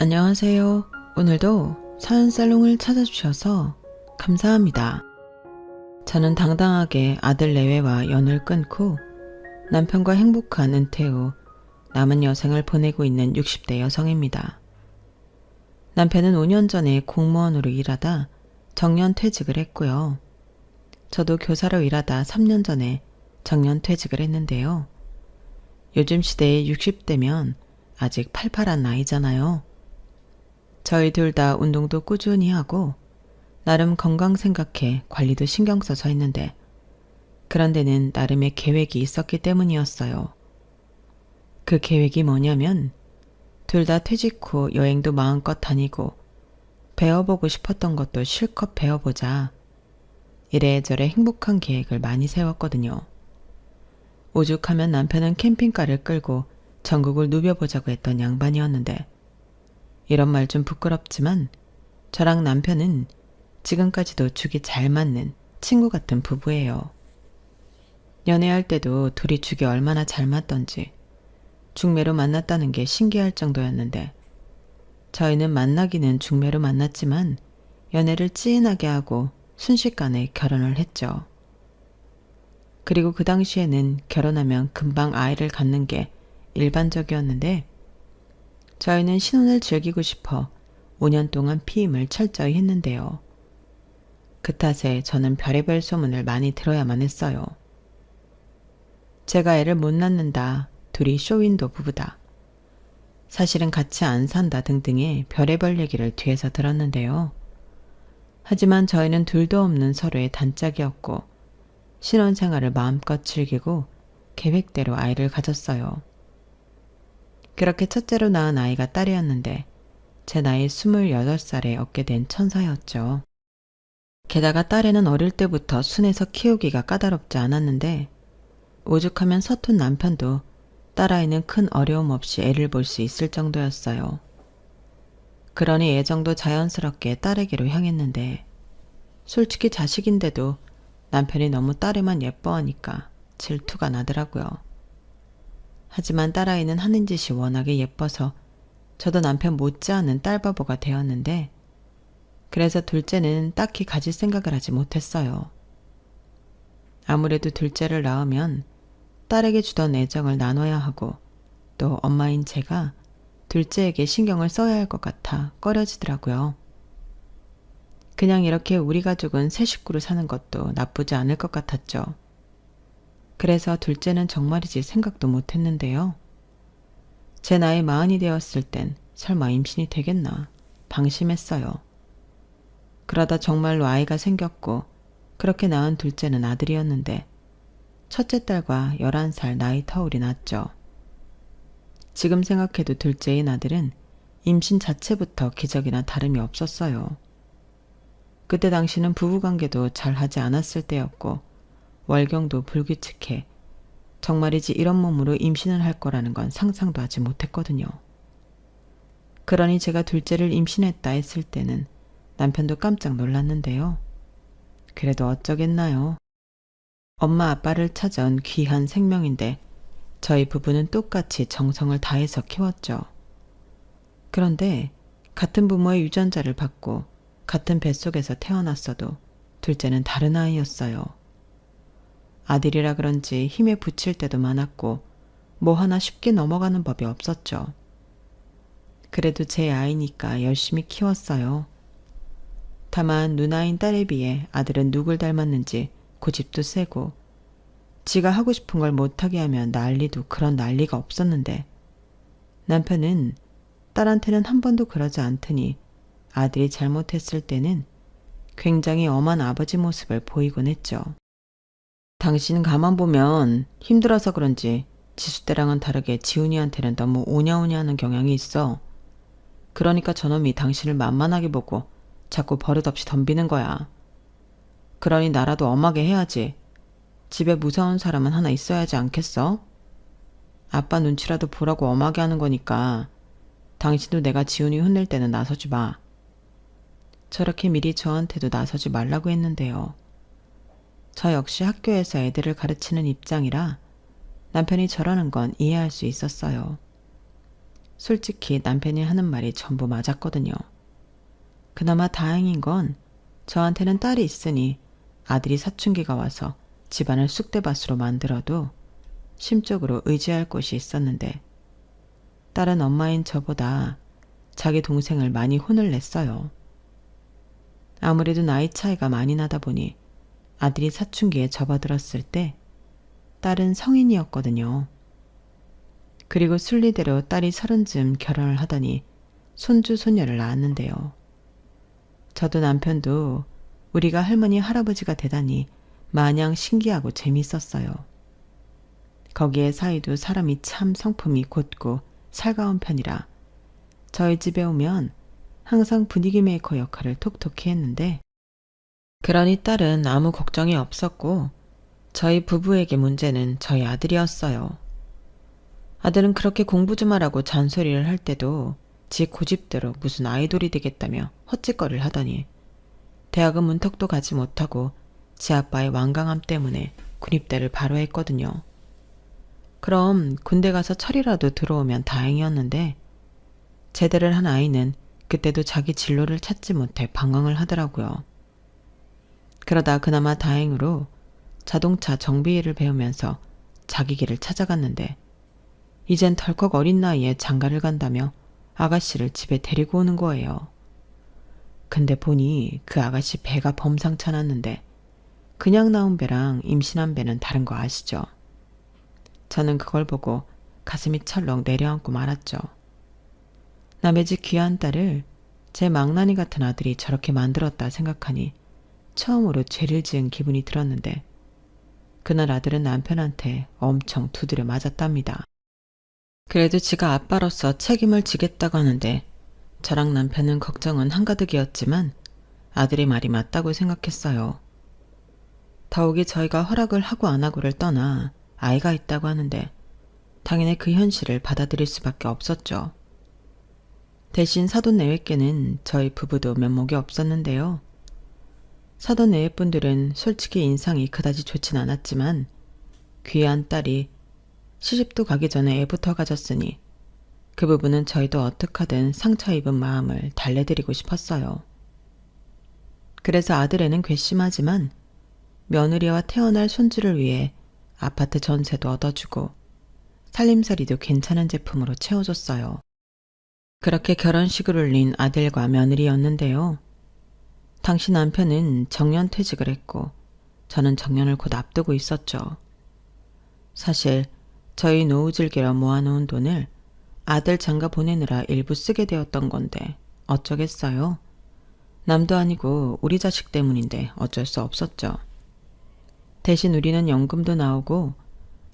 안녕하세요. 오늘도 사연살롱을 찾아주셔서 감사합니다. 저는 당당하게 아들 내외와 연을 끊고 남편과 행복한 은퇴 후 남은 여생을 보내고 있는 60대 여성입니다. 남편은 5년 전에 공무원으로 일하다 정년 퇴직을 했고요. 저도 교사로 일하다 3년 전에 정년 퇴직을 했는데요. 요즘 시대에 60대면 아직 팔팔한 나이잖아요. 저희 둘 다 운동도 꾸준히 하고 나름 건강 생각해 관리도 신경 써서 했는데 그런 데는 나름의 계획이 있었기 때문이었어요. 그 계획이 뭐냐면 둘 다 퇴직 후 여행도 마음껏 다니고 배워보고 싶었던 것도 실컷 배워보자. 이래저래 행복한 계획을 많이 세웠거든요. 오죽하면 남편은 캠핑카를 끌고 전국을 누벼보자고 했던 양반이었는데 이런 말 좀 부끄럽지만 저랑 남편은 지금까지도 죽이 잘 맞는 친구 같은 부부예요. 연애할 때도 둘이 죽이 얼마나 잘 맞던지 중매로 만났다는 게 신기할 정도였는데 저희는 만나기는 중매로 만났지만 연애를 찐하게 하고 순식간에 결혼을 했죠. 그리고 그 당시에는 결혼하면 금방 아이를 갖는 게 일반적이었는데 저희는 신혼을 즐기고 싶어 5년 동안 피임을 철저히 했는데요. 그 탓에 저는 별의별 소문을 많이 들어야만 했어요. 제가 애를 못 낳는다, 둘이 쇼윈도 부부다, 사실은 같이 안 산다 등등의 별의별 얘기를 뒤에서 들었는데요. 하지만 저희는 둘도 없는 서로의 단짝이었고 신혼생활을 마음껏 즐기고 계획대로 아이를 가졌어요. 그렇게 첫째로 낳은 아이가 딸이었는데 제 나이 28살에 얻게 된 천사였죠. 게다가 딸애는 어릴 때부터 순해서 키우기가 까다롭지 않았는데 오죽하면 서툰 남편도 딸아이는 큰 어려움 없이 애를 볼 수 있을 정도였어요. 그러니 애정도 자연스럽게 딸에게로 향했는데 솔직히 자식인데도 남편이 너무 딸애만 예뻐하니까 질투가 나더라고요. 하지만 딸아이는 하는 짓이 워낙에 예뻐서 저도 남편 못지않은 딸바보가 되었는데 그래서 둘째는 딱히 가질 생각을 하지 못했어요. 아무래도 둘째를 낳으면 딸에게 주던 애정을 나눠야 하고 또 엄마인 제가 둘째에게 신경을 써야 할 것 같아 꺼려지더라고요. 그냥 이렇게 우리 가족은 세 식구로 사는 것도 나쁘지 않을 것 같았죠. 그래서 둘째는 정말이지 생각도 못했는데요. 제 나이 40이 되었을 땐 설마 임신이 되겠나 방심했어요. 그러다 정말로 아이가 생겼고 그렇게 낳은 둘째는 아들이었는데 첫째 딸과 11살 나이 터울이 났죠. 지금 생각해도 둘째인 아들은 임신 자체부터 기적이나 다름이 없었어요. 그때 당시는 부부관계도 잘 하지 않았을 때였고 월경도 불규칙해 정말이지 이런 몸으로 임신을 할 거라는 건 상상도 하지 못했거든요. 그러니 제가 둘째를 임신했다 했을 때는 남편도 깜짝 놀랐는데요. 그래도 어쩌겠나요. 엄마 아빠를 찾아온 귀한 생명인데 저희 부부는 똑같이 정성을 다해서 키웠죠. 그런데 같은 부모의 유전자를 받고 같은 뱃속에서 태어났어도 둘째는 다른 아이였어요. 아들이라 그런지 힘에 부칠 때도 많았고 뭐 하나 쉽게 넘어가는 법이 없었죠. 그래도 제 아이니까 열심히 키웠어요. 다만 누나인 딸에 비해 아들은 누굴 닮았는지 고집도 세고 지가 하고 싶은 걸 못하게 하면 난리도 그런 난리가 없었는데 남편은 딸한테는 한 번도 그러지 않더니 아들이 잘못했을 때는 굉장히 엄한 아버지 모습을 보이곤 했죠. 당신은 가만 보면 힘들어서 그런지 지수 때랑은 다르게 지훈이한테는 너무 오냐오냐하는 경향이 있어. 그러니까 저놈이 당신을 만만하게 보고 자꾸 버릇없이 덤비는 거야. 그러니 나라도 엄하게 해야지. 집에 무서운 사람은 하나 있어야지 않겠어? 아빠 눈치라도 보라고 엄하게 하는 거니까 당신도 내가 지훈이 혼낼 때는 나서지 마. 저렇게 미리 저한테도 나서지 말라고 했는데요. 저 역시 학교에서 애들을 가르치는 입장이라 남편이 저러는 건 이해할 수 있었어요. 솔직히 남편이 하는 말이 전부 맞았거든요. 그나마 다행인 건 저한테는 딸이 있으니 아들이 사춘기가 와서 집안을 쑥대밭으로 만들어도 심적으로 의지할 곳이 있었는데, 딸은 엄마인 저보다 자기 동생을 많이 혼을 냈어요. 아무래도 나이 차이가 많이 나다 보니 아들이 사춘기에 접어들었을 때 딸은 성인이었거든요. 그리고 순리대로 딸이 30쯤 결혼을 하더니 손주 손녀를 낳았는데요. 저도 남편도 우리가 할머니 할아버지가 되다니 마냥 신기하고 재밌었어요. 거기에 사이도 사람이 참 성품이 곧고 살가운 편이라 저희 집에 오면 항상 분위기 메이커 역할을 톡톡히 했는데, 그러니 딸은 아무 걱정이 없었고 저희 부부에게 문제는 저희 아들이었어요. 아들은 그렇게 공부 좀 하라고 잔소리를 할 때도 지 고집대로 무슨 아이돌이 되겠다며 헛짓거리를 하더니 대학은 문턱도 가지 못하고 지 아빠의 완강함 때문에 군입대를 바로 했거든요. 그럼 군대 가서 철이라도 들어오면 다행이었는데, 제대를 한 아이는 그때도 자기 진로를 찾지 못해 방황을 하더라고요. 그러다 그나마 다행으로 자동차 정비일을 배우면서 자기 길을 찾아갔는데, 이젠 덜컥 어린 나이에 장가를 간다며 아가씨를 집에 데리고 오는 거예요. 근데 보니 그 아가씨 배가 범상찮았는데 그냥 나온 배랑 임신한 배는 다른 거 아시죠? 저는 그걸 보고 가슴이 철렁 내려앉고 말았죠. 남의 집 귀한 딸을 제 망나니 같은 아들이 저렇게 만들었다 생각하니 처음으로 죄를 지은 기분이 들었는데, 그날 아들은 남편한테 엄청 두드려 맞았답니다. 그래도 지가 아빠로서 책임을 지겠다고 하는데 저랑 남편은 걱정은 한가득이었지만 아들의 말이 맞다고 생각했어요. 더욱이 저희가 허락을 하고 안 하고를 떠나 아이가 있다고 하는데 당연히 그 현실을 받아들일 수밖에 없었죠. 대신 사돈 내외께는 저희 부부도 면목이 없었는데요. 사돈 내외분들은 솔직히 인상이 그다지 좋진 않았지만 귀한 딸이 시집도 가기 전에 애부터 가졌으니 그 부분은 저희도 어떡하든 상처 입은 마음을 달래드리고 싶었어요. 그래서 아들애는 괘씸하지만 며느리와 태어날 손주를 위해 아파트 전세도 얻어주고 살림살이도 괜찮은 제품으로 채워줬어요. 그렇게 결혼식을 올린 아들과 며느리였는데요. 당시 남편은 정년퇴직을 했고 저는 정년을 곧 앞두고 있었죠. 사실 저희 노후 즐기러 모아놓은 돈을 아들 장가 보내느라 일부 쓰게 되었던 건데 어쩌겠어요. 남도 아니고 우리 자식 때문인데 어쩔 수 없었죠. 대신 우리는 연금도 나오고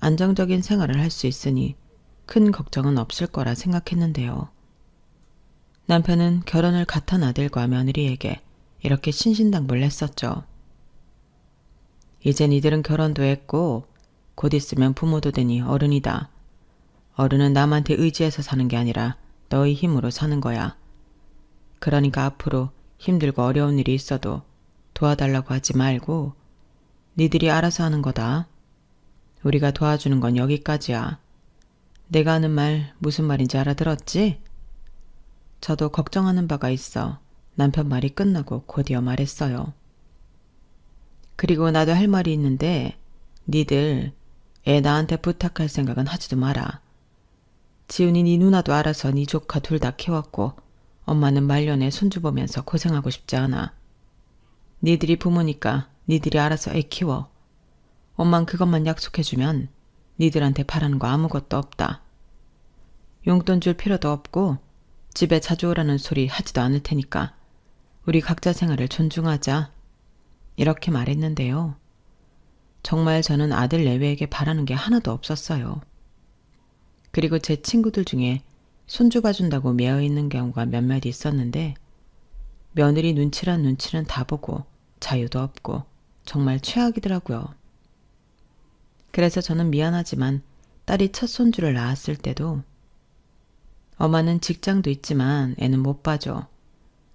안정적인 생활을 할 수 있으니 큰 걱정은 없을 거라 생각했는데요. 남편은 결혼을 갓 한 아들과 며느리에게 이렇게 신신당부를 했었죠. 이젠 이들은 결혼도 했고 곧 있으면 부모도 되니 어른이다. 어른은 남한테 의지해서 사는 게 아니라 너희 힘으로 사는 거야. 그러니까 앞으로 힘들고 어려운 일이 있어도 도와달라고 하지 말고 니들이 알아서 하는 거다. 우리가 도와주는 건 여기까지야. 내가 하는 말 무슨 말인지 알아들었지? 저도 걱정하는 바가 있어 남편 말이 끝나고 곧이어 말했어요. 그리고 나도 할 말이 있는데 니들 애 나한테 부탁할 생각은 하지도 마라. 지훈이 네 누나도 알아서 네 조카 둘 다 키웠고 엄마는 말년에 손주 보면서 고생하고 싶지 않아. 니들이 부모니까 니들이 알아서 애 키워. 엄만 그것만 약속해주면 니들한테 바라는 거 아무것도 없다. 용돈 줄 필요도 없고 집에 자주 오라는 소리 하지도 않을 테니까 우리 각자 생활을 존중하자. 이렇게 말했는데요. 정말 저는 아들 내외에게 바라는 게 하나도 없었어요. 그리고 제 친구들 중에 손주 봐준다고 매어있는 경우가 몇몇 있었는데 며느리 눈치란 눈치는 다 보고 자유도 없고 정말 최악이더라고요. 그래서 저는 미안하지만 딸이 첫 손주를 낳았을 때도 엄마는 직장도 있지만 애는 못 봐줘.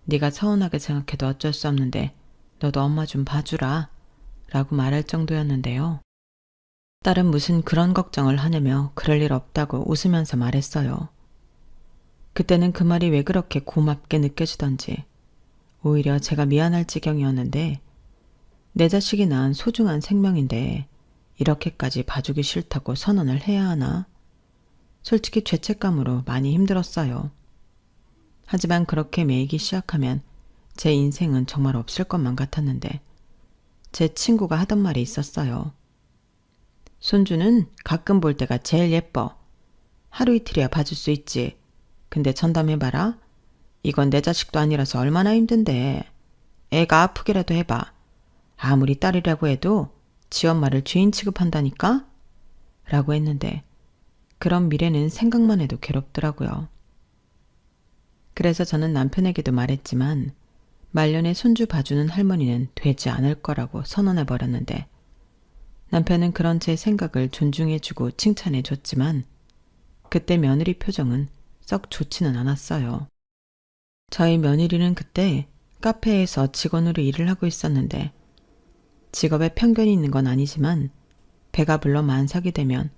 네가 서운하게 생각해도 어쩔 수 없는데 너도 엄마 좀 봐주라 라고 말할 정도였는데요. 딸은 무슨 그런 걱정을 하냐며 그럴 일 없다고 웃으면서 말했어요. 그때는 그 말이 왜 그렇게 고맙게 느껴지던지 오히려 제가 미안할 지경이었는데 내 자식이 낳은 소중한 생명인데 이렇게까지 봐주기 싫다고 선언을 해야 하나? 솔직히 죄책감으로 많이 힘들었어요. 하지만 그렇게 매이기 시작하면 제 인생은 정말 없을 것만 같았는데 제 친구가 하던 말이 있었어요. 손주는 가끔 볼 때가 제일 예뻐. 하루 이틀이야 봐줄 수 있지. 근데 전담해봐라. 이건 내 자식도 아니라서 얼마나 힘든데. 애가 아프게라도 해봐. 아무리 딸이라고 해도 지 엄마를 죄인 취급한다니까? 라고 했는데 그런 미래는 생각만 해도 괴롭더라고요. 그래서 저는 남편에게도 말했지만 말년에 손주 봐주는 할머니는 되지 않을 거라고 선언해버렸는데 남편은 그런 제 생각을 존중해주고 칭찬해줬지만 그때 며느리 표정은 썩 좋지는 않았어요. 저희 며느리는 그때 카페에서 직원으로 일을 하고 있었는데 직업에 편견이 있는 건 아니지만 배가 불러 만삭이 되면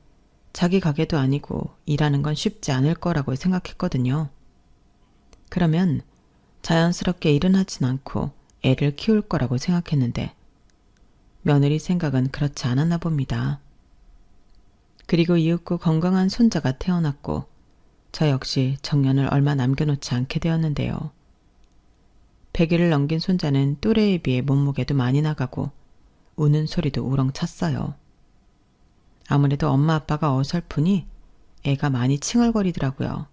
자기 가게도 아니고 일하는 건 쉽지 않을 거라고 생각했거든요. 그러면 자연스럽게 일은 하진 않고 애를 키울 거라고 생각했는데 며느리 생각은 그렇지 않았나 봅니다. 그리고 이윽고 건강한 손자가 태어났고 저 역시 정년을 얼마 남겨놓지 않게 되었는데요. 100일을 넘긴 손자는 또래에 비해 몸무게도 많이 나가고 우는 소리도 우렁 찼어요. 아무래도 엄마 아빠가 어설프니 애가 많이 칭얼거리더라고요.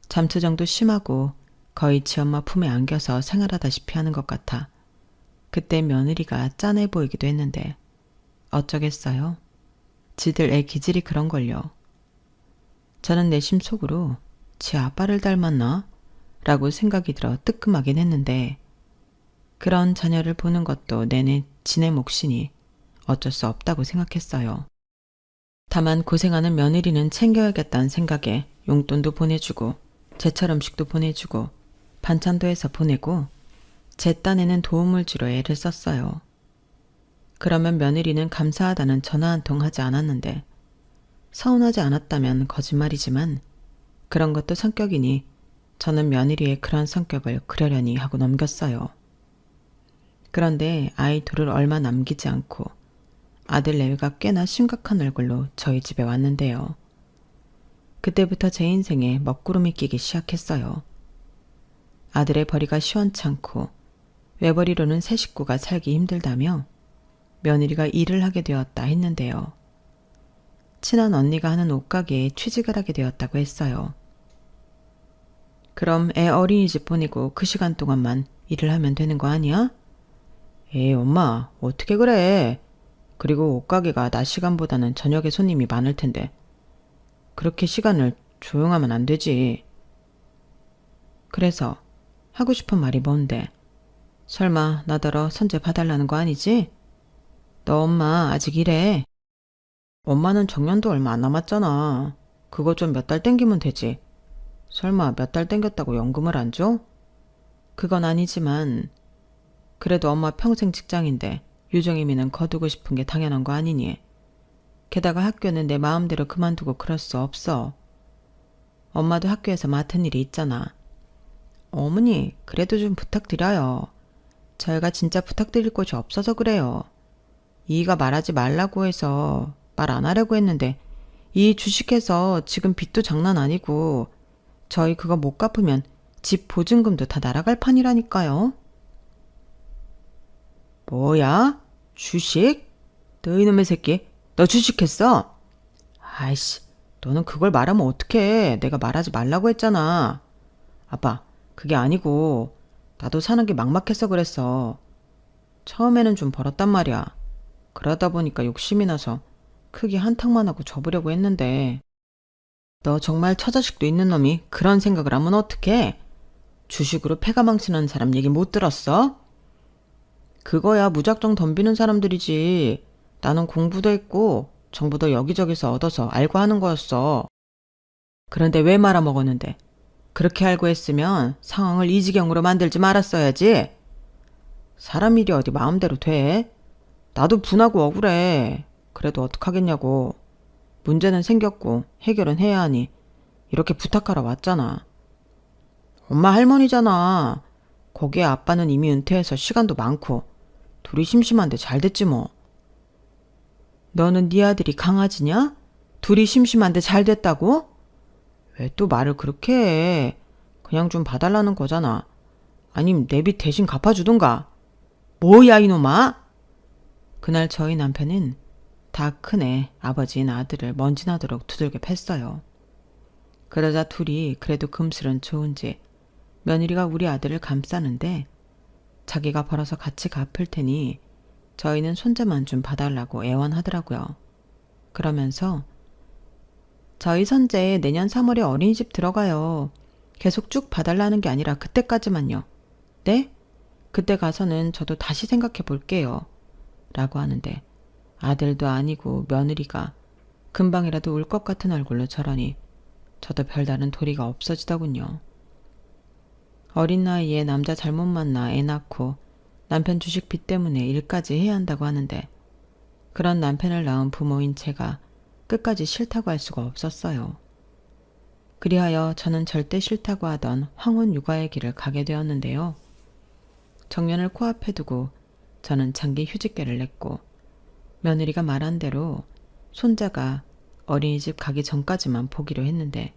잠투정도 심하고 거의 지 엄마 품에 안겨서 생활하다시피 하는 것 같아 그때 며느리가 짠해 보이기도 했는데 어쩌겠어요. 지들 애 기질이 그런걸요. 저는 내심 속으로 지 아빠를 닮았나? 라고 생각이 들어 뜨끔하긴 했는데 그런 자녀를 보는 것도 내내 지네 몫이니 어쩔 수 없다고 생각했어요. 다만 고생하는 며느리는 챙겨야겠다는 생각에 용돈도 보내주고 제철 음식도 보내주고 반찬도 해서 보내고 제 딴에는 도움을 주러 애를 썼어요. 그러면 며느리는 감사하다는 전화 한 통 하지 않았는데 서운하지 않았다면 거짓말이지만 그런 것도 성격이니 저는 며느리의 그런 성격을 그러려니 하고 넘겼어요. 그런데 아이 둘을 얼마 남기지 않고 아들 내외가 꽤나 심각한 얼굴로 저희 집에 왔는데요. 그때부터 제 인생에 먹구름이 끼기 시작했어요. 아들의 벌이가 시원찮고 외벌이로는 새 식구가 살기 힘들다며 며느리가 일을 하게 되었다 했는데요. 친한 언니가 하는 옷가게에 취직을 하게 되었다고 했어요. 그럼 애 어린이집 보내고 그 시간 동안만 일을 하면 되는 거 아니야? 에이 엄마 어떻게 그래. 그리고 옷가게가 낮 시간보다는 저녁에 손님이 많을 텐데 그렇게 시간을 조용하면 안 되지. 그래서 하고 싶은 말이 뭔데? 설마 나더러 선제 봐달라는 거 아니지? 너 엄마 아직 일해. 엄마는 정년도 얼마 안 남았잖아. 그거 좀 몇 달 땡기면 되지. 설마 몇 달 땡겼다고 연금을 안 줘? 그건 아니지만 그래도 엄마 평생 직장인데 유정이미는 거두고 싶은 게 당연한 거 아니니. 게다가 학교는 내 마음대로 그만두고 그럴 수 없어. 엄마도 학교에서 맡은 일이 있잖아. 어머니 그래도 좀 부탁드려요. 저희가 진짜 부탁드릴 곳이 없어서 그래요. 이이가 말하지 말라고 해서 말 안 하려고 했는데 이 주식해서 지금 빚도 장난 아니고 저희 그거 못 갚으면 집 보증금도 다 날아갈 판이라니까요. 뭐야? 주식? 너 이놈의 새끼 너 주식했어? 아이씨 너는 그걸 말하면 어떡해. 내가 말하지 말라고 했잖아. 아빠 그게 아니고 나도 사는 게 막막해서 그랬어. 처음에는 좀 벌었단 말이야. 그러다 보니까 욕심이 나서 크게 한탕만 하고 접으려고 했는데 너 정말 처자식도 있는 놈이 그런 생각을 하면 어떡해? 주식으로 패가 망치는 사람 얘기 못 들었어? 그거야 무작정 덤비는 사람들이지. 나는 공부도 했고 정보도 여기저기서 얻어서 알고 하는 거였어. 그런데 왜 말아먹었는데? 그렇게 알고 했으면 상황을 이 지경으로 만들지 말았어야지. 사람 일이 어디 마음대로 돼? 나도 분하고 억울해. 그래도 어떡하겠냐고. 문제는 생겼고 해결은 해야 하니 이렇게 부탁하러 왔잖아. 엄마 할머니잖아. 거기에 아빠는 이미 은퇴해서 시간도 많고 둘이 심심한데 잘 됐지 뭐. 너는 네 아들이 강아지냐? 둘이 심심한데 잘 됐다고? 왜 또 말을 그렇게 해? 그냥 좀 봐달라는 거잖아. 아님 내 빚 대신 갚아주든가. 뭐야 이놈아? 그날 저희 남편은 다 큰 애, 아버지인 아들을 먼지나도록 두들겨 팼어요. 그러자 둘이 그래도 금슬은 좋은지 며느리가 우리 아들을 감싸는데 자기가 벌어서 같이 갚을 테니 저희는 손자만 좀 봐달라고 애원하더라고요. 그러면서 저희 선재 내년 3월에 어린이집 들어가요. 계속 쭉 봐달라는 게 아니라 그때까지만요. 네? 그때 가서는 저도 다시 생각해 볼게요. 라고 하는데 아들도 아니고 며느리가 금방이라도 울 것 같은 얼굴로 저러니 저도 별다른 도리가 없어지더군요. 어린 나이에 남자 잘못 만나 애 낳고 남편 주식 빚 때문에 일까지 해야 한다고 하는데 그런 남편을 낳은 부모인 제가 끝까지 싫다고 할 수가 없었어요. 그리하여 저는 절대 싫다고 하던 황혼 육아의 길을 가게 되었는데요. 정년을 코앞에 두고 저는 장기 휴직계를 냈고 며느리가 말한 대로 손자가 어린이집 가기 전까지만 보기로 했는데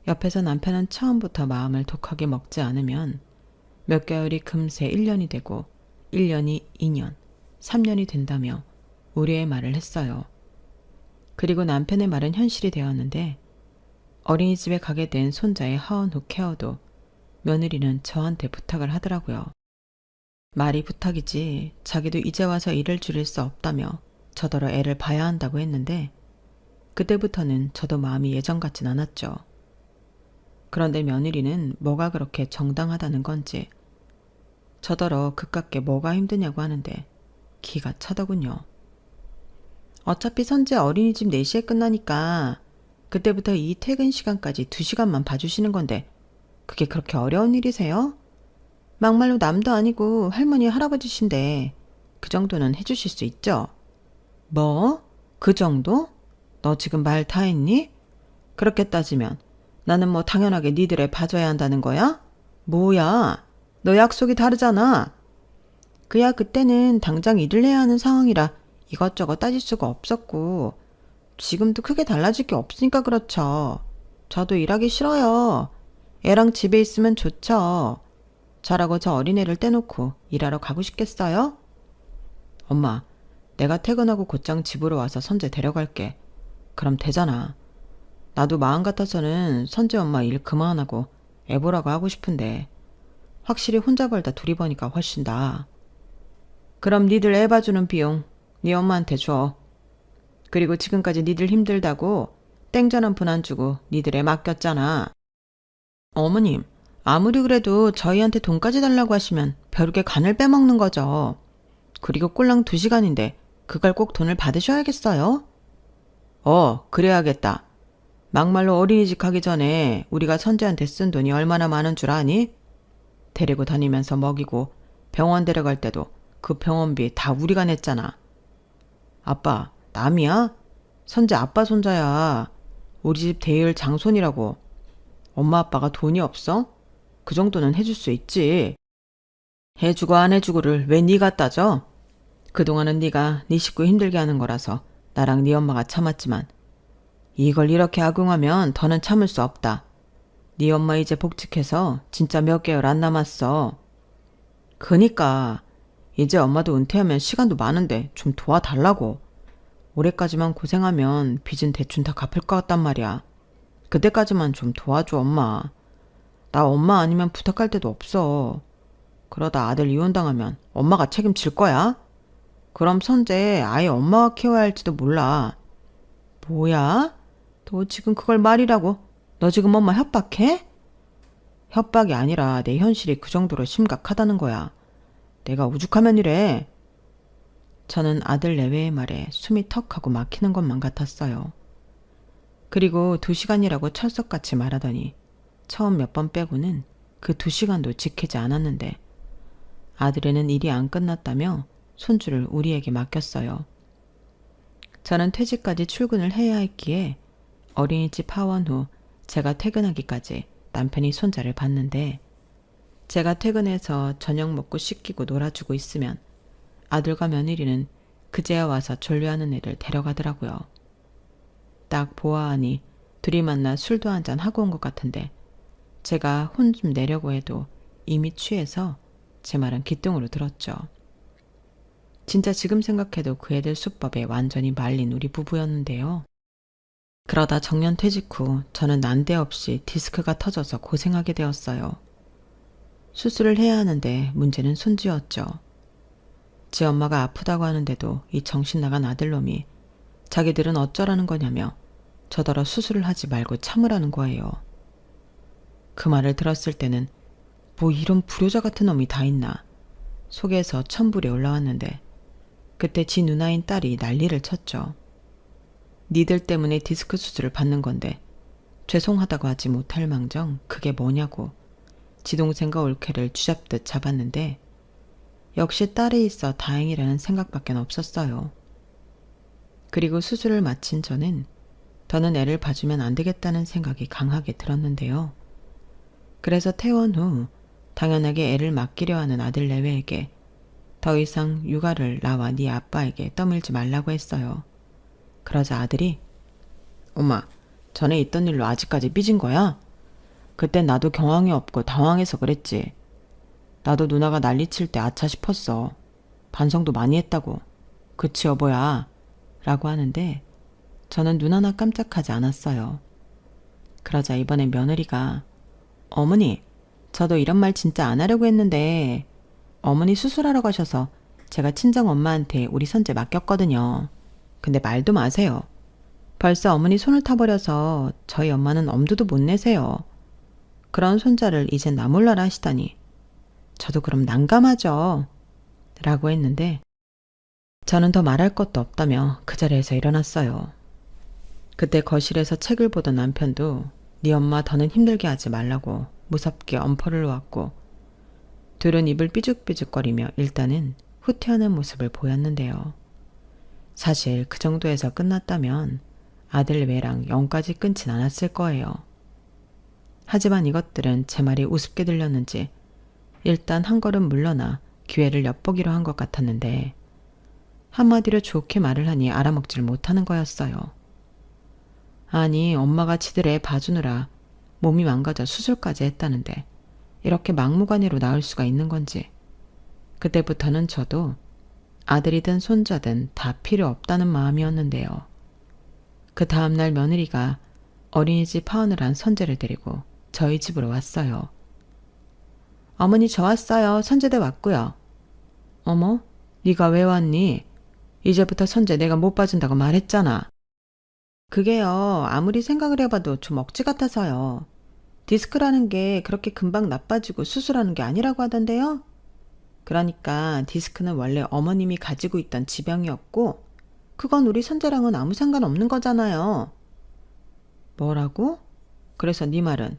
옆에서 남편은 처음부터 마음을 독하게 먹지 않으면 몇 개월이 금세 1년이 되고 1년이 2년, 3년이 된다며 우려의 말을 했어요. 그리고 남편의 말은 현실이 되었는데 어린이집에 가게 된 손자의 하원후 케어도 며느리는 저한테 부탁을 하더라고요. 말이 부탁이지 자기도 이제 와서 일을 줄일 수 없다며 저더러 애를 봐야 한다고 했는데 그때부터는 저도 마음이 예전 같진 않았죠. 그런데 며느리는 뭐가 그렇게 정당하다는 건지 저더러 그깟게 뭐가 힘드냐고 하는데 기가 차더군요. 어차피 선재 어린이집 4시에 끝나니까 그때부터 이 퇴근 시간까지 2시간만 봐주시는 건데 그게 그렇게 어려운 일이세요? 막말로 남도 아니고 할머니 할아버지신데 그 정도는 해주실 수 있죠? 뭐? 그 정도? 너 지금 말 다 했니? 그렇게 따지면 나는 뭐 당연하게 니들에 봐줘야 한다는 거야? 뭐야? 너 약속이 다르잖아. 그야 그때는 당장 일을 해야 하는 상황이라 이것저것 따질 수가 없었고 지금도 크게 달라질 게 없으니까 그렇죠. 저도 일하기 싫어요. 애랑 집에 있으면 좋죠. 저라고 저 어린애를 떼놓고 일하러 가고 싶겠어요? 엄마, 내가 퇴근하고 곧장 집으로 와서 선재 데려갈게. 그럼 되잖아. 나도 마음 같아서는 선재 엄마 일 그만하고 애 보라고 하고 싶은데 확실히 혼자 벌다 둘이 버니까 훨씬 나아. 그럼 니들 애 봐주는 비용 네 엄마한테 줘. 그리고 지금까지 니들 힘들다고 땡전 한 푼 안 주고 니들에 맡겼잖아. 어머님, 아무리 그래도 저희한테 돈까지 달라고 하시면 벼룩의 간을 빼먹는 거죠. 그리고 꼴랑 2시간인데 그걸 꼭 돈을 받으셔야겠어요? 그래야겠다. 막말로 어린이집 가기 전에 우리가 선재한테 쓴 돈이 얼마나 많은 줄 아니? 데리고 다니면서 먹이고 병원 데려갈 때도 그 병원비 다 우리가 냈잖아. 아빠, 남이야? 선재 아빠 손자야. 우리 집 대일 장손이라고. 엄마 아빠가 돈이 없어? 그 정도는 해줄 수 있지. 해주고 안 해주고를 왜 네가 따져? 그동안은 네가 네 식구 힘들게 하는 거라서 나랑 네 엄마가 참았지만 이걸 이렇게 악용하면 더는 참을 수 없다. 네 엄마 이제 복직해서 진짜 몇 개월 안 남았어. 그니까 이제 엄마도 은퇴하면 시간도 많은데 좀 도와달라고. 올해까지만 고생하면 빚은 대충 다 갚을 것 같단 말이야. 그때까지만 좀 도와줘 엄마. 나 엄마 아니면 부탁할 데도 없어. 그러다 아들 이혼당하면 엄마가 책임질 거야? 그럼 선재 아예 엄마가 키워야 할지도 몰라. 뭐야? 너 지금 그걸 말이라고? 너 지금 엄마 협박해? 협박이 아니라 내 현실이 그 정도로 심각하다는 거야. 내가 오죽하면 이래. 저는 아들 내외의 말에 숨이 턱하고 막히는 것만 같았어요. 그리고 2시간이라고 철석같이 말하더니 처음 몇 번 빼고는 그 2시간도 지키지 않았는데 아들에는 일이 안 끝났다며 손주를 우리에게 맡겼어요. 저는 퇴직까지 출근을 해야 했기에 어린이집 하원 후 제가 퇴근하기까지 남편이 손자를 봤는데 제가 퇴근해서 저녁 먹고 씻기고 놀아주고 있으면 아들과 며느리는 그제야 와서 졸려하는 애를 데려가더라고요. 딱 보아하니 둘이 만나 술도 한잔 하고 온 것 같은데 제가 혼 좀 내려고 해도 이미 취해서 제 말은 기뚱으로 들었죠. 진짜 지금 생각해도 그 애들 수법에 완전히 말린 우리 부부였는데요. 그러다 정년 퇴직 후 저는 난데없이 디스크가 터져서 고생하게 되었어요. 수술을 해야 하는데 문제는 손주였죠. 지 엄마가 아프다고 하는데도 이 정신 나간 아들놈이 자기들은 어쩌라는 거냐며 저더러 수술을 하지 말고 참으라는 거예요. 그 말을 들었을 때는 뭐 이런 불효자 같은 놈이 다 있나 속에서 천불이 올라왔는데 그때 지 누나인 딸이 난리를 쳤죠. 니들 때문에 디스크 수술을 받는 건데 죄송하다고 하지 못할 망정 그게 뭐냐고 지 동생과 올케를 쥐잡듯 잡았는데 역시 딸이 있어 다행이라는 생각밖에 없었어요. 그리고 수술을 마친 저는 더는 애를 봐주면 안 되겠다는 생각이 강하게 들었는데요. 그래서 퇴원 후 당연하게 애를 맡기려 하는 아들 내외에게 더 이상 육아를 나와 네 아빠에게 떠밀지 말라고 했어요. 그러자 아들이 엄마, 전에 있던 일로 아직까지 삐진 거야? 그땐 나도 경황이 없고 당황해서 그랬지. 나도 누나가 난리칠 때 아차 싶었어. 반성도 많이 했다고. 그치 여보야? 라고 하는데 저는 눈 하나 깜짝하지 않았어요. 그러자 이번엔 며느리가 어머니, 저도 이런 말 진짜 안 하려고 했는데 어머니 수술하러 가셔서 제가 친정 엄마한테 우리 손재 맡겼거든요. 근데 말도 마세요. 벌써 어머니 손을 타버려서 저희 엄마는 엄두도 못 내세요. 그런 손자를 이젠 나 몰라라 하시다니 저도 그럼 난감하죠. 라고 했는데 저는 더 말할 것도 없다며 그 자리에서 일어났어요. 그때 거실에서 책을 보던 남편도 네 엄마 더는 힘들게 하지 말라고 무섭게 엄포를 놓았고 둘은 입을 삐죽삐죽거리며 일단은 후퇴하는 모습을 보였는데요. 사실 그 정도에서 끝났다면 아들 외랑 영까지 끊진 않았을 거예요. 하지만 이것들은 제 말이 우습게 들렸는지 일단 한 걸음 물러나 기회를 엿보기로 한 것 같았는데 한마디로 좋게 말을 하니 알아먹질 못하는 거였어요. 아니 엄마가 지들 애 봐주느라 몸이 망가져 수술까지 했다는데 이렇게 막무가내로 나올 수가 있는 건지 그때부터는 저도 아들이든 손자든 다 필요 없다는 마음이었는데요. 그 다음날 며느리가 어린이집 하원을 한 선재를 데리고 저희 집으로 왔어요. 어머니 저 왔어요. 선재대 왔고요. 어머? 네가 왜 왔니? 이제부터 선재 내가 못 봐준다고 말했잖아. 그게요. 아무리 생각을 해봐도 좀 억지 같아서요. 디스크라는 게 그렇게 금방 나빠지고 수술하는 게 아니라고 하던데요. 그러니까 디스크는 원래 어머님이 가지고 있던 지병이었고 그건 우리 선재랑은 아무 상관없는 거잖아요. 뭐라고? 그래서 네 말은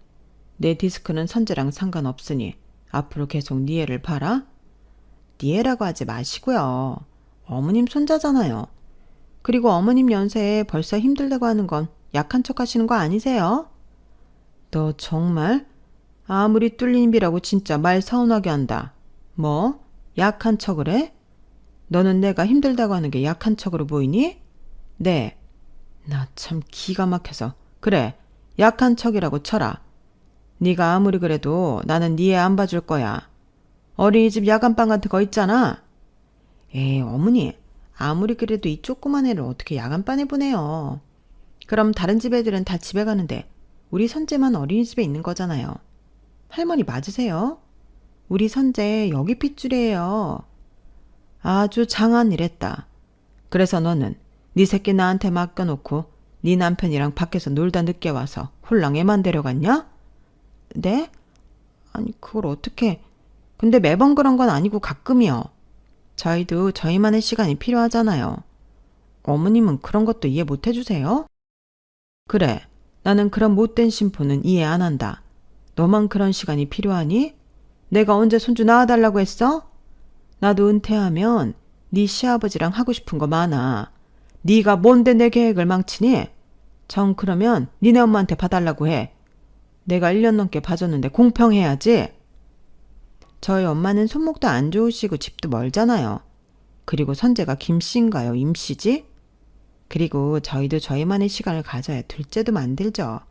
내 디스크는 선재랑 상관없으니 앞으로 계속 네 애를 봐라? 네 애라고 하지 마시고요. 어머님 손자잖아요. 그리고 어머님 연세에 벌써 힘들다고 하는 건 약한 척 하시는 거 아니세요? 너 정말 아무리 뚫린 입이라고 진짜 말 서운하게 한다. 뭐? 약한 척을 해? 너는 내가 힘들다고 하는 게 약한 척으로 보이니? 네. 나 참 기가 막혀서. 그래, 약한 척이라고 쳐라. 네가 아무리 그래도 나는 네 애 안 봐줄 거야. 어린이집 야간방 같은 거 있잖아. 에이, 어머니. 아무리 그래도 이 조그만 애를 어떻게 야간반에 보내요. 그럼 다른 집 애들은 다 집에 가는데 우리 선재만 어린이집에 있는 거잖아요. 할머니 맞으세요? 우리 선재 여기 핏줄이에요. 아주 장한 일 했다. 그래서 너는 네 새끼 나한테 맡겨놓고 네 남편이랑 밖에서 놀다 늦게 와서 홀랑 애만 데려갔냐? 네? 아니 그걸 어떻게... 근데 매번 그런 건 아니고 가끔이요. 저희도 저희만의 시간이 필요하잖아요. 어머님은 그런 것도 이해 못 해주세요? 그래, 나는 그런 못된 심포는 이해 안 한다. 너만 그런 시간이 필요하니? 내가 언제 손주 낳아달라고 했어? 나도 은퇴하면 네 시아버지랑 하고 싶은 거 많아. 네가 뭔데 내 계획을 망치니? 정 그러면 니네 엄마한테 봐달라고 해. 내가 1년 넘게 봐줬는데 공평해야지. 저희 엄마는 손목도 안 좋으시고 집도 멀잖아요. 그리고 선재가 김씨인가요? 임씨지? 그리고 저희도 저희만의 시간을 가져야 둘째도 만들죠.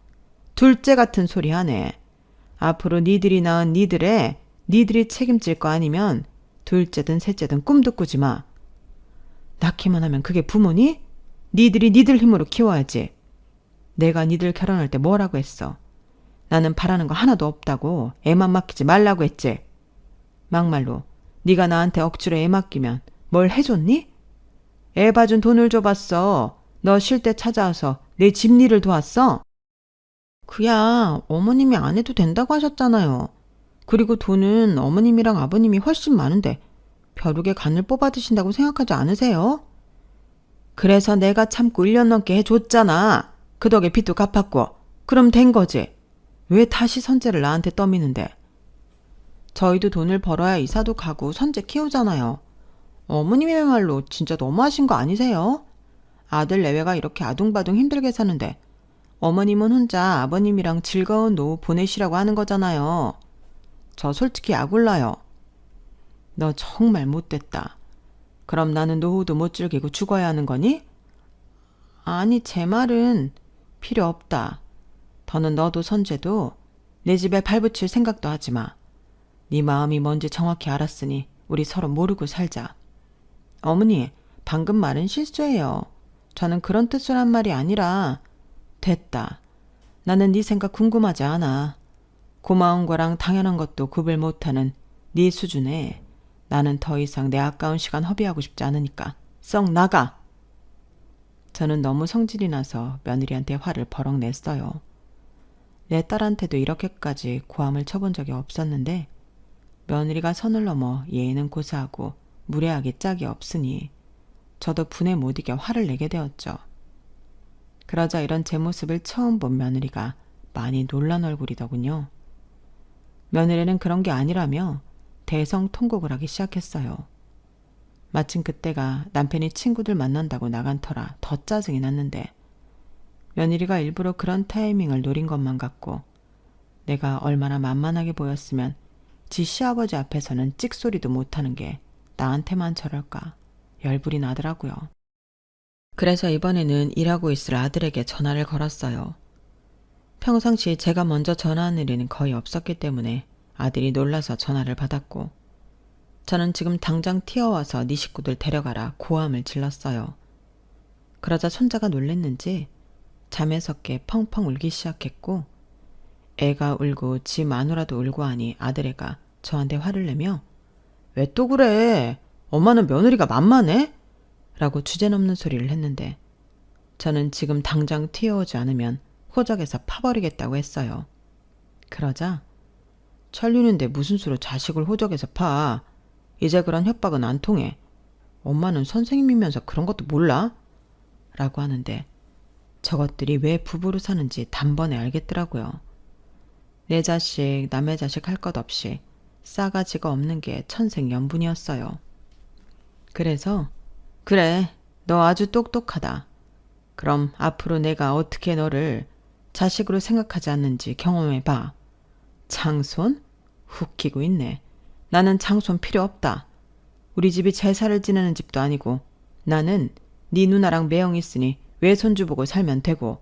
둘째 같은 소리 하네. 앞으로 니들이 낳은 니들이 책임질 거 아니면 둘째든 셋째든 꿈도 꾸지 마. 낳기만 하면 그게 부모니? 니들이 니들 힘으로 키워야지. 내가 니들 결혼할 때 뭐라고 했어? 나는 바라는 거 하나도 없다고 애만 맡기지 말라고 했지. 막말로 네가 나한테 억지로 애 맡기면 뭘 해줬니? 애 봐준 돈을 줘봤어. 너 쉴 때 찾아와서 내 집일을 도왔어? 그야 어머님이 안 해도 된다고 하셨잖아요. 그리고 돈은 어머님이랑 아버님이 훨씬 많은데 벼룩의 간을 뽑아 드신다고 생각하지 않으세요? 그래서 내가 참고 1년 넘게 해줬잖아. 그 덕에 빚도 갚았고. 그럼 된 거지. 왜 다시 선재를 나한테 떠미는데? 저희도 돈을 벌어야 이사도 가고 선재 키우잖아요. 어머님의 말로 진짜 너무하신 거 아니세요? 아들 내외가 이렇게 아둥바둥 힘들게 사는데 어머님은 혼자 아버님이랑 즐거운 노후 보내시라고 하는 거잖아요. 저 솔직히 약올라요. 너 정말 못됐다. 그럼 나는 노후도 못 즐기고 죽어야 하는 거니? 아니, 제 말은 필요 없다. 더는 너도 선재도 내 집에 발붙일 생각도 하지 마. 네 마음이 뭔지 정확히 알았으니 우리 서로 모르고 살자. 어머니, 방금 말은 실수예요. 저는 그런 뜻으로 한 말이 아니라. 됐다. 나는 네 생각 궁금하지 않아. 고마운 거랑 당연한 것도 구별 못하는 네 수준에 나는 더 이상 내 아까운 시간 허비하고 싶지 않으니까 썩 나가. 저는 너무 성질이 나서 며느리한테 화를 버럭 냈어요. 내 딸한테도 이렇게까지 고함을 쳐본 적이 없었는데 며느리가 선을 넘어 예의는 고사하고 무례하기 짝이 없으니 저도 분에 못 이겨 화를 내게 되었죠. 그러자 이런 제 모습을 처음 본 며느리가 많이 놀란 얼굴이더군요. 며느리는 그런 게 아니라며 대성통곡을 하기 시작했어요. 마침 그때가 남편이 친구들 만난다고 나간 터라 더 짜증이 났는데 며느리가 일부러 그런 타이밍을 노린 것만 같고 내가 얼마나 만만하게 보였으면 지 시아버지 앞에서는 찍소리도 못하는 게 나한테만 저럴까 열불이 나더라고요. 그래서 이번에는 일하고 있을 아들에게 전화를 걸었어요. 평상시 제가 먼저 전화하는 일은 거의 없었기 때문에 아들이 놀라서 전화를 받았고 저는 지금 당장 튀어와서 네 식구들 데려가라 고함을 질렀어요. 그러자 손자가 놀랬는지 잠에서 깨 펑펑 울기 시작했고 애가 울고 지 마누라도 울고 하니 아들애가 저한테 화를 내며 왜 또 그래? 엄마는 며느리가 만만해? 라고 주제넘는 소리를 했는데 저는 지금 당장 튀어오지 않으면 호적에서 파버리겠다고 했어요. 그러자 천륜인데 무슨 수로 자식을 호적에서 파. 이제 그런 협박은 안 통해. 엄마는 선생님이면서 그런 것도 몰라? 라고 하는데 저것들이 왜 부부로 사는지 단번에 알겠더라고요. 내 자식, 남의 자식 할 것 없이 싸가지가 없는 게 천생연분이었어요. 그래서 그래, 너 아주 똑똑하다. 그럼 앞으로 내가 어떻게 너를 자식으로 생각하지 않는지 경험해봐. 장손? 웃기고 있네. 나는 장손 필요 없다. 우리 집이 제사를 지내는 집도 아니고 나는 네 누나랑 매형 있으니 외손주 보고 살면 되고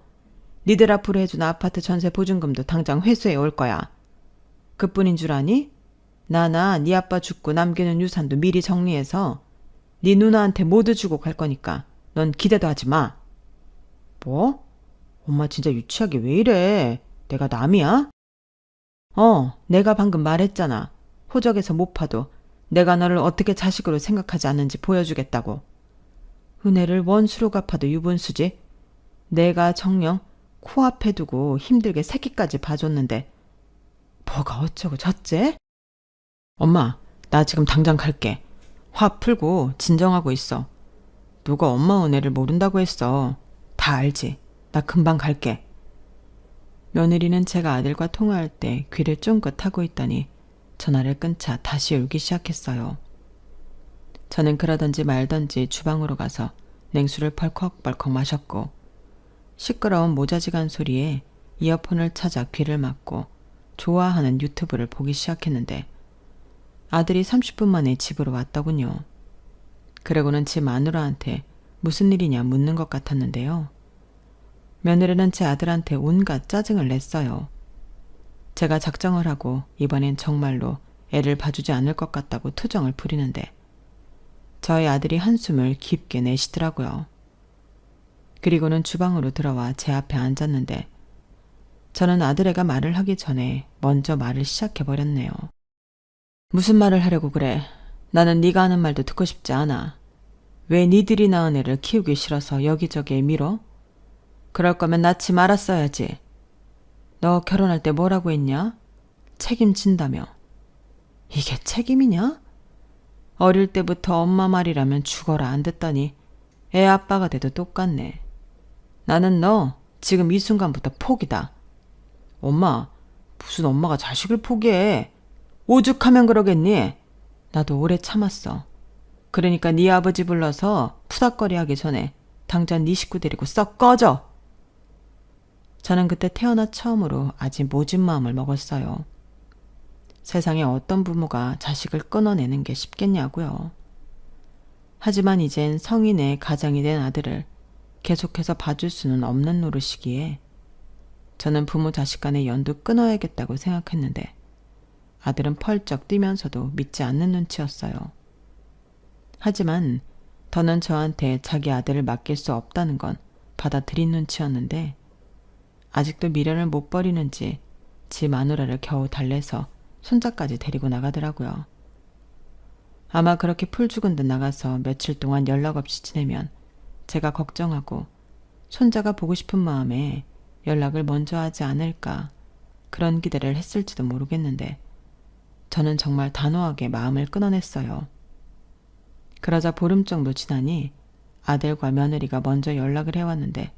니들 앞으로 해준 아파트 전세 보증금도 당장 회수해 올 거야. 그뿐인 줄 아니? 나나 네 아빠 죽고 남기는 유산도 미리 정리해서 네 누나한테 모두 주고 갈 거니까 넌 기대도 하지 마. 뭐? 엄마 진짜 유치하게 왜 이래? 내가 남이야? 내가 방금 말했잖아. 호적에서 못 파도 내가 너를 어떻게 자식으로 생각하지 않는지 보여주겠다고. 은혜를 원수로 갚아도 유분수지. 내가 정녕 코앞에 두고 힘들게 새끼까지 봐줬는데 뭐가 어쩌고 저째? 엄마, 나 지금 당장 갈게. 화 풀고 진정하고 있어. 누가 엄마 은혜를 모른다고 했어. 다 알지. 나 금방 갈게. 며느리는 제가 아들과 통화할 때 귀를 쫑긋 하고 있더니 전화를 끊자 다시 울기 시작했어요. 저는 그러던지 말던지 주방으로 가서 냉수를 벌컥벌컥 마셨고 시끄러운 모자지간 소리에 이어폰을 찾아 귀를 막고 좋아하는 유튜브를 보기 시작했는데 아들이 30분 만에 집으로 왔더군요. 그러고는 지 마누라한테 무슨 일이냐 묻는 것 같았는데요. 며느리는 제 아들한테 온갖 짜증을 냈어요. 제가 작정을 하고 이번엔 정말로 애를 봐주지 않을 것 같다고 투정을 부리는데 저희 아들이 한숨을 깊게 내쉬더라고요. 그리고는 주방으로 들어와 제 앞에 앉았는데 저는 아들애가 말을 하기 전에 먼저 말을 시작해버렸네요. 무슨 말을 하려고 그래? 나는 네가 하는 말도 듣고 싶지 않아. 왜 니들이 낳은 애를 키우기 싫어서 여기저기에 밀어? 그럴 거면 낳지 말았어야지. 너 결혼할 때 뭐라고 했냐? 책임진다며. 이게 책임이냐? 어릴 때부터 엄마 말이라면 죽어라 안 듣다니 애 아빠가 돼도 똑같네. 나는 너 지금 이 순간부터 포기다. 엄마, 무슨 엄마가 자식을 포기해. 오죽하면 그러겠니? 나도 오래 참았어. 그러니까 네 아버지 불러서 푸닥거리 하기 전에 당장 네 식구 데리고 썩 꺼져. 저는 그때 태어나 처음으로 아직 모진 마음을 먹었어요. 세상에 어떤 부모가 자식을 끊어내는 게 쉽겠냐고요. 하지만 이젠 성인의 가장이 된 아들을 계속해서 봐줄 수는 없는 노릇이기에 저는 부모 자식 간의 연도 끊어야겠다고 생각했는데 아들은 펄쩍 뛰면서도 믿지 않는 눈치였어요. 하지만 더는 저한테 자기 아들을 맡길 수 없다는 건 받아들인 눈치였는데 아직도 미련을 못 버리는지 지 마누라를 겨우 달래서 손자까지 데리고 나가더라고요. 아마 그렇게 풀 죽은 듯 나가서 며칠 동안 연락 없이 지내면 제가 걱정하고 손자가 보고 싶은 마음에 연락을 먼저 하지 않을까 그런 기대를 했을지도 모르겠는데 저는 정말 단호하게 마음을 끊어냈어요. 그러자 보름 정도 지나니 아들과 며느리가 먼저 연락을 해왔는데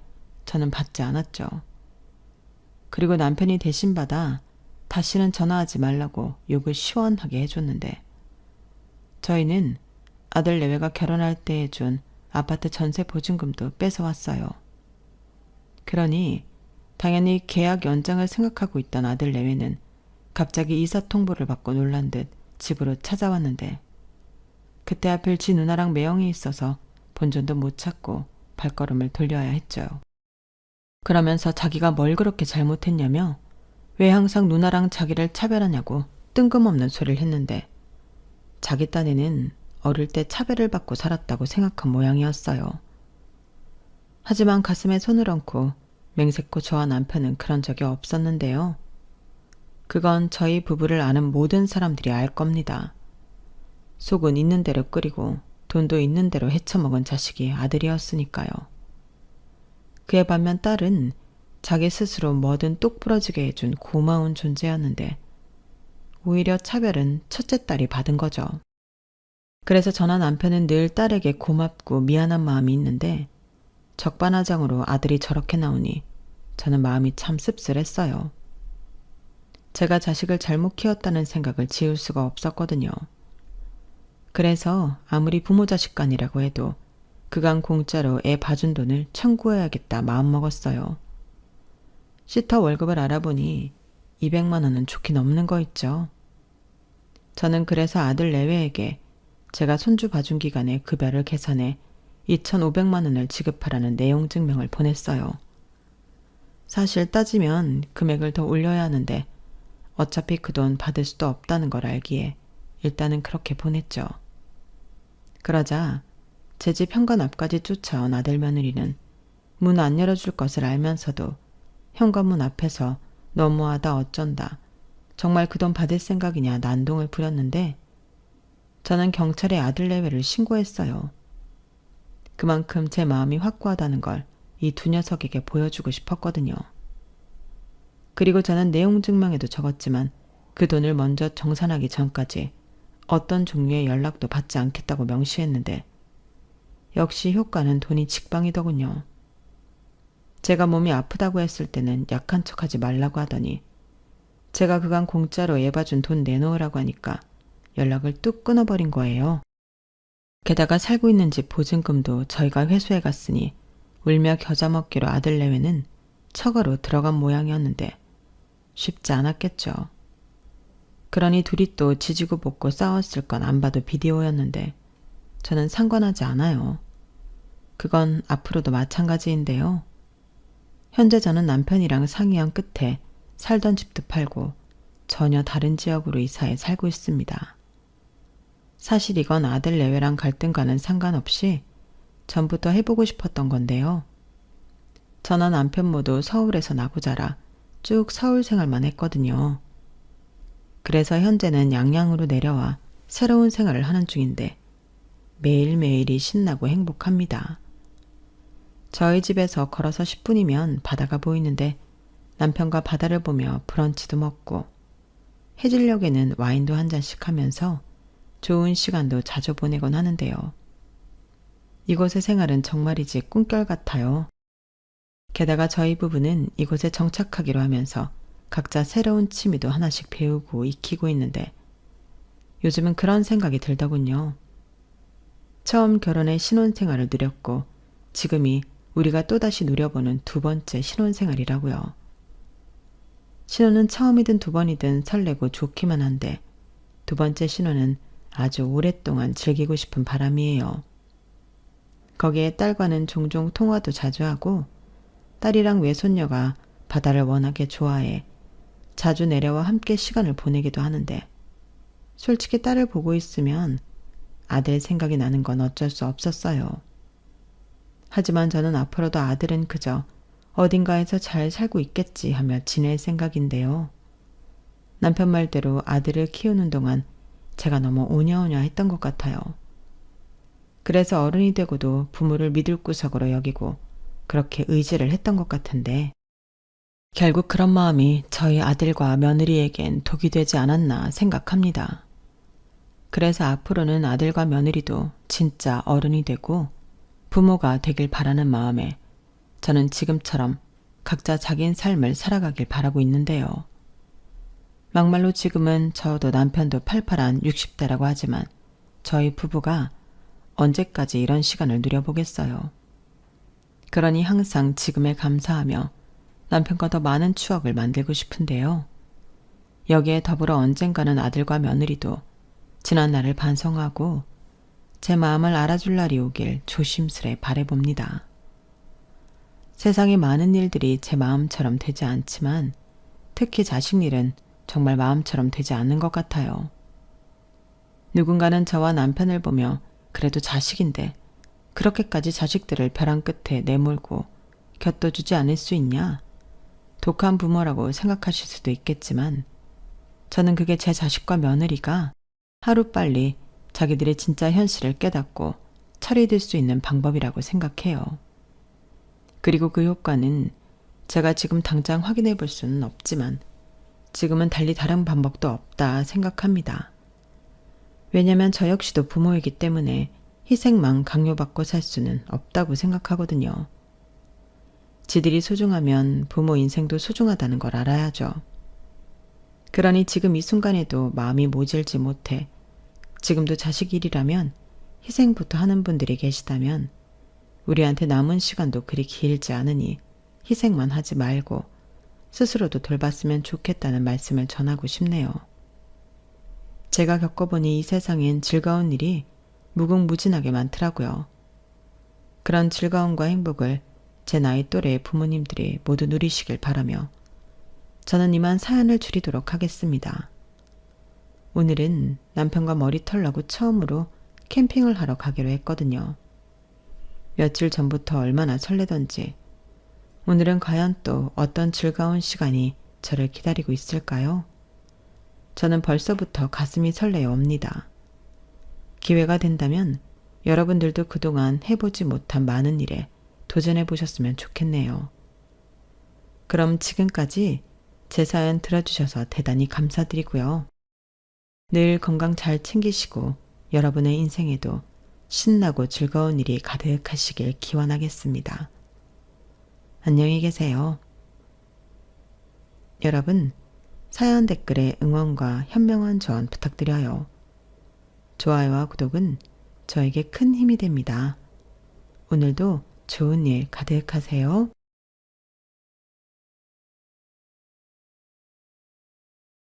저는 받지 않았죠. 그리고 남편이 대신 받아 다시는 전화하지 말라고 욕을 시원하게 해줬는데 저희는 아들 내외가 결혼할 때 해준 아파트 전세 보증금도 뺏어왔어요. 그러니 당연히 계약 연장을 생각하고 있던 아들 내외는 갑자기 이사 통보를 받고 놀란 듯 집으로 찾아왔는데 그때 하필 지 누나랑 매형이 있어서 본전도 못 찾고 발걸음을 돌려야 했죠. 그러면서 자기가 뭘 그렇게 잘못했냐며 왜 항상 누나랑 자기를 차별하냐고 뜬금없는 소리를 했는데 자기 딴에는 어릴 때 차별을 받고 살았다고 생각한 모양이었어요. 하지만 가슴에 손을 얹고 맹세코 저와 남편은 그런 적이 없었는데요. 그건 저희 부부를 아는 모든 사람들이 알 겁니다. 속은 있는 대로 끓이고 돈도 있는 대로 헤쳐먹은 자식이 아들이었으니까요. 그에 반면 딸은 자기 스스로 뭐든 똑 부러지게 해준 고마운 존재였는데 오히려 차별은 첫째 딸이 받은 거죠. 그래서 저나 남편은 늘 딸에게 고맙고 미안한 마음이 있는데 적반하장으로 아들이 저렇게 나오니 저는 마음이 참 씁쓸했어요. 제가 자식을 잘못 키웠다는 생각을 지울 수가 없었거든요. 그래서 아무리 부모 자식 간이라고 해도 그간 공짜로 애 봐준 돈을 청구해야겠다 마음먹었어요. 시터 월급을 알아보니 200만 원은 좋게 넘는 거 있죠. 저는 그래서 아들 내외에게 제가 손주 봐준 기간에 급여를 계산해 2,500만 원을 지급하라는 내용 증명을 보냈어요. 사실 따지면 금액을 더 올려야 하는데 어차피 그 돈 받을 수도 없다는 걸 알기에 일단은 그렇게 보냈죠. 그러자 제 집 현관 앞까지 쫓아온 아들 며느리는 문 안 열어줄 것을 알면서도 현관문 앞에서 너무하다 어쩐다 정말 그 돈 받을 생각이냐 난동을 부렸는데 저는 경찰에 아들 내외를 신고했어요. 그만큼 제 마음이 확고하다는 걸 이 두 녀석에게 보여주고 싶었거든요. 그리고 저는 내용 증명에도 적었지만 그 돈을 먼저 정산하기 전까지 어떤 종류의 연락도 받지 않겠다고 명시했는데 역시 효과는 돈이 직방이더군요. 제가 몸이 아프다고 했을 때는 약한 척하지 말라고 하더니 제가 그간 공짜로 애 봐준 돈 내놓으라고 하니까 연락을 뚝 끊어버린 거예요. 게다가 살고 있는 집 보증금도 저희가 회수해 갔으니 울며 겨자 먹기로 아들 내외는 처가로 들어간 모양이었는데 쉽지 않았겠죠. 그러니 둘이 또 지지고 볶고 싸웠을 건 안 봐도 비디오였는데 저는 상관하지 않아요. 그건 앞으로도 마찬가지인데요. 현재 저는 남편이랑 상의한 끝에 살던 집도 팔고 전혀 다른 지역으로 이사해 살고 있습니다. 사실 이건 아들 내외랑 갈등과는 상관없이 전부터 해보고 싶었던 건데요. 저나 남편 모두 서울에서 나고 자라 쭉 서울 생활만 했거든요. 그래서 현재는 양양으로 내려와 새로운 생활을 하는 중인데 매일매일이 신나고 행복합니다. 저희 집에서 걸어서 10분이면 바다가 보이는데 남편과 바다를 보며 브런치도 먹고 해질녘에는 와인도 한 잔씩 하면서 좋은 시간도 자주 보내곤 하는데요. 이곳의 생활은 정말이지 꿈결 같아요. 게다가 저희 부부는 이곳에 정착하기로 하면서 각자 새로운 취미도 하나씩 배우고 익히고 있는데 요즘은 그런 생각이 들더군요. 처음 결혼해 신혼생활을 누렸고 지금이 우리가 또다시 누려보는 두 번째 신혼생활이라고요. 신혼은 처음이든 두 번이든 설레고 좋기만 한데 두 번째 신혼은 아주 오랫동안 즐기고 싶은 바람이에요. 거기에 딸과는 종종 통화도 자주 하고 딸이랑 외손녀가 바다를 워낙에 좋아해 자주 내려와 함께 시간을 보내기도 하는데 솔직히 딸을 보고 있으면 아들 생각이 나는 건 어쩔 수 없었어요. 하지만 저는 앞으로도 아들은 그저 어딘가에서 잘 살고 있겠지 하며 지낼 생각인데요. 남편 말대로 아들을 키우는 동안 제가 너무 오냐오냐 했던 것 같아요. 그래서 어른이 되고도 부모를 믿을 구석으로 여기고 그렇게 의지를 했던 것 같은데 결국 그런 마음이 저희 아들과 며느리에겐 독이 되지 않았나 생각합니다. 그래서 앞으로는 아들과 며느리도 진짜 어른이 되고 부모가 되길 바라는 마음에 저는 지금처럼 각자 자기의 삶을 살아가길 바라고 있는데요. 막말로 지금은 저도 남편도 팔팔한 60대라고 하지만 저희 부부가 언제까지 이런 시간을 누려보겠어요. 그러니 항상 지금에 감사하며 남편과 더 많은 추억을 만들고 싶은데요. 여기에 더불어 언젠가는 아들과 며느리도 지난 날을 반성하고 제 마음을 알아줄 날이 오길 조심스레 바라봅니다. 세상에 많은 일들이 제 마음처럼 되지 않지만 특히 자식 일은 정말 마음처럼 되지 않는 것 같아요. 누군가는 저와 남편을 보며 그래도 자식인데 그렇게까지 자식들을 벼랑 끝에 내몰고 곁둬주지 않을 수 있냐? 독한 부모라고 생각하실 수도 있겠지만 저는 그게 제 자식과 며느리가 하루빨리 자기들의 진짜 현실을 깨닫고 철이 들 수 있는 방법이라고 생각해요. 그리고 그 효과는 제가 지금 당장 확인해 볼 수는 없지만 지금은 달리 다른 방법도 없다 생각합니다. 왜냐면 저 역시도 부모이기 때문에 희생만 강요받고 살 수는 없다고 생각하거든요. 지들이 소중하면 부모 인생도 소중하다는 걸 알아야죠. 그러니 지금 이 순간에도 마음이 모질지 못해 지금도 자식 일이라면 희생부터 하는 분들이 계시다면 우리한테 남은 시간도 그리 길지 않으니 희생만 하지 말고 스스로도 돌봤으면 좋겠다는 말씀을 전하고 싶네요. 제가 겪어보니 이 세상엔 즐거운 일이 무궁무진하게 많더라고요. 그런 즐거움과 행복을 제 나이 또래의 부모님들이 모두 누리시길 바라며 저는 이만 사연을 줄이도록 하겠습니다. 오늘은 남편과 머리털 나고 처음으로 캠핑을 하러 가기로 했거든요. 며칠 전부터 얼마나 설레던지 오늘은 과연 또 어떤 즐거운 시간이 저를 기다리고 있을까요? 저는 벌써부터 가슴이 설레어 옵니다. 기회가 된다면 여러분들도 그동안 해보지 못한 많은 일에 도전해 보셨으면 좋겠네요. 그럼 지금까지 제 사연 들어주셔서 대단히 감사드리고요. 늘 건강 잘 챙기시고 여러분의 인생에도 신나고 즐거운 일이 가득하시길 기원하겠습니다. 안녕히 계세요. 여러분, 사연 댓글에 응원과 현명한 조언 부탁드려요. 좋아요와 구독은 저에게 큰 힘이 됩니다. 오늘도 좋은 일 가득하세요.